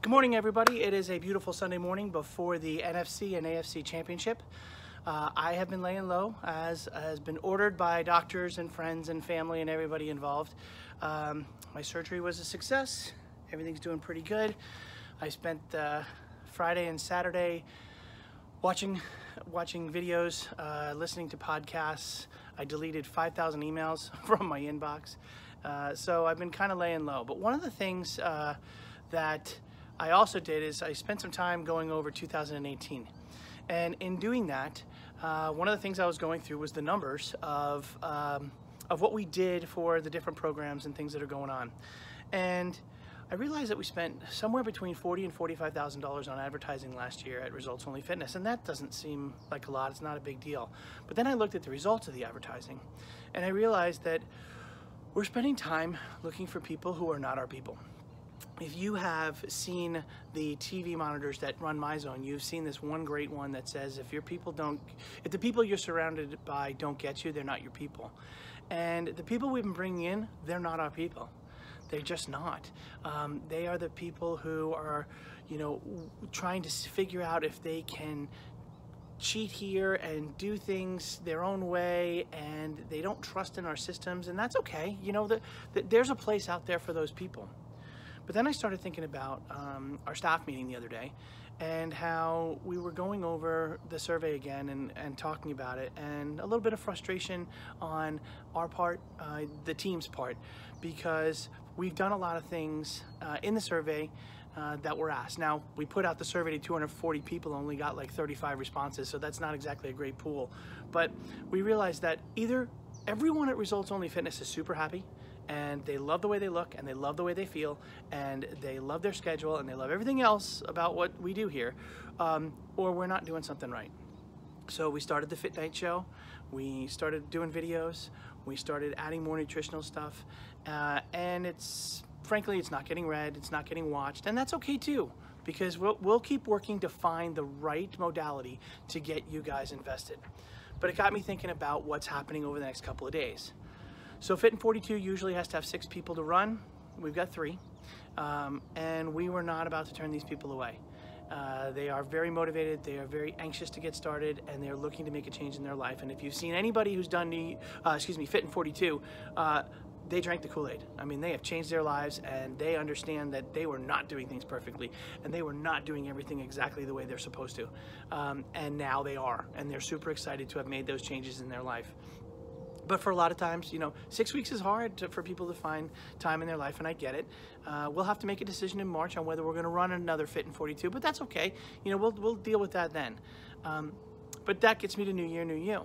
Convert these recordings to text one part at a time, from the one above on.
Good morning, everybody. It is a beautiful Sunday morning before the NFC and AFC Championship. I have been laying low, as has been ordered by doctors and friends and family and everybody involved. My surgery was a success. Everything's doing pretty good. I spent Friday and Saturday watching videos, listening to podcasts. I deleted 5,000 emails from my inbox. So I've been kind of laying low. But one of the things that I also did is I spent some time going over 2018. And in doing that, one of the things I was going through was the numbers of what we did for the different programs and things that are going on. And I realized that we spent somewhere between $40,000 and $45,000 on advertising last year at Results Only Fitness, and that doesn't seem like a lot. It's not a big deal. But then I looked at the results of the advertising, and I realized that we're spending time looking for people who are not our people. If you have seen the TV monitors that run MyZone, you've seen this one great one that says, if the people you're surrounded by don't get you, they're not your people. And the people we've been bringing in, they're not our people. They're just not. They are the people who are, trying to figure out if they can cheat here and do things their own way, and they don't trust in our systems, and that's okay. There's a place out there for those people. But then I started thinking about our staff meeting the other day and how we were going over the survey again and talking about it, and a little bit of frustration on our part, the team's part, because we've done a lot of things in the survey that were asked. Now, we put out the survey to 240 people, only got like 35 responses, so that's not exactly a great pool. But we realized that either everyone at Results Only Fitness is super happy, and they love the way they look, and they love the way they feel, and they love their schedule, and they love everything else about what we do here, or we're not doing something right. So we started the Fit Night Show, we started doing videos, we started adding more nutritional stuff, and frankly, it's not getting read, it's not getting watched, and that's okay too, because we'll keep working to find the right modality to get you guys invested. But it got me thinking about what's happening over the next couple of days. So Fit in 42 usually has to have 6 people to run. We've got 3, and we were not about to turn these people away. They are very motivated, they are very anxious to get started, and they're looking to make a change in their life. And if you've seen anybody who's done Fit in 42, they drank the Kool-Aid. I mean, they have changed their lives, and they understand that they were not doing things perfectly, and they were not doing everything exactly the way they're supposed to. And now they are, and they're super excited to have made those changes in their life. But for a lot of times, 6 weeks is hard for people to find time in their life, and I get it. We'll have to make a decision in March on whether we're going to run another Fit in 42, but that's okay. We'll deal with that then. But that gets me to New Year, New You,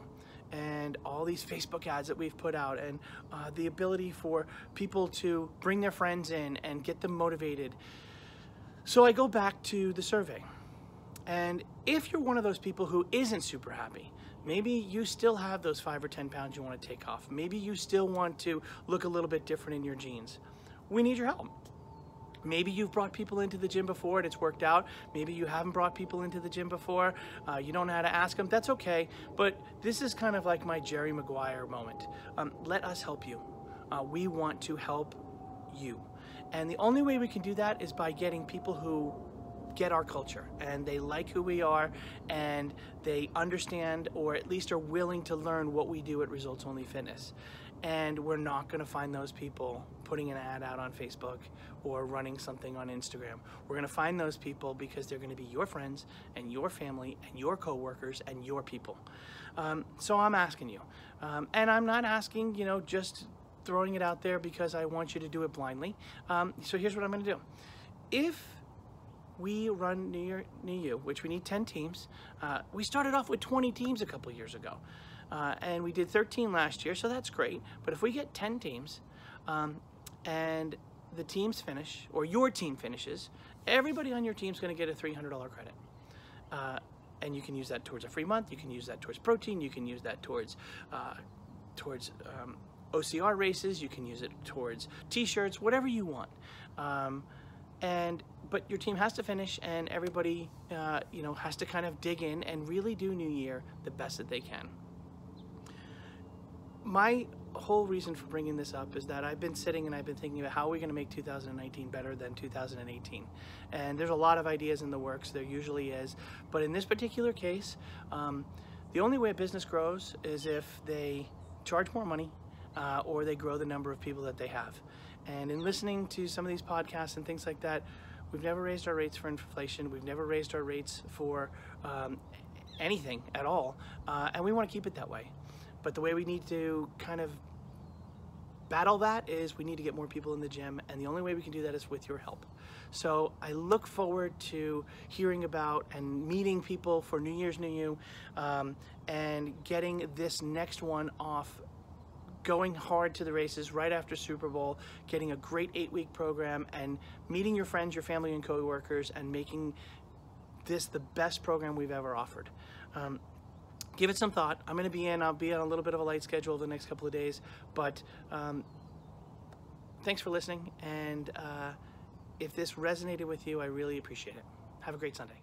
and all these Facebook ads that we've put out, and the ability for people to bring their friends in and get them motivated. So I go back to the survey. And if you're one of those people who isn't super happy, maybe you still have those 5 or 10 pounds you want to take off. Maybe you still want to look a little bit different in your jeans. We need your help. Maybe you've brought people into the gym before and it's worked out. Maybe you haven't brought people into the gym before. You don't know how to ask them. That's okay. But this is kind of like my Jerry Maguire moment. Let us help you. We want to help you. And the only way we can do that is by getting people who get our culture, and they like who we are, and they understand, or at least are willing to learn what we do at Results Only Fitness. And we're not going to find those people putting an ad out on Facebook or running something on Instagram. We're going to find those people because they're going to be your friends and your family and your coworkers and your people. So I'm asking you, and I'm not asking, just throwing it out there because I want you to do it blindly. So here's what I'm going to do. If we run New Year, New You, which we need 10 teams. We started off with 20 teams a couple years ago, and we did 13 last year, so that's great. But if we get 10 teams, and the teams finish, or your team finishes, everybody on your team is going to get a $300 credit. And you can use that towards a free month, you can use that towards protein, you can use that towards OCR races, you can use it towards t-shirts, whatever you want. But your team has to finish, and everybody, has to kind of dig in and really do New Year the best that they can. my whole reason for bringing this up is that I've been sitting and I've been thinking about how are we going to make 2019 better than 2018. And there's a lot of ideas in the works, there usually is. But in this particular case, the only way a business grows is if they charge more money or they grow the number of people that they have. And in listening to some of these podcasts and things like that, we've never raised our rates for inflation. We've never raised our rates for anything at all. And we want to keep it that way. But the way we need to kind of battle that is we need to get more people in the gym, and the only way we can do that is with your help. So I look forward to hearing about and meeting people for New Year's New You, and getting this next one off, going hard to the races right after Super Bowl, getting a great 8-week program, and meeting your friends, your family, and co-workers, and making this the best program we've ever offered. Give it some thought. I'll be on a little bit of a light schedule the next couple of days, but thanks for listening, and if this resonated with you, I really appreciate it. Have a great Sunday.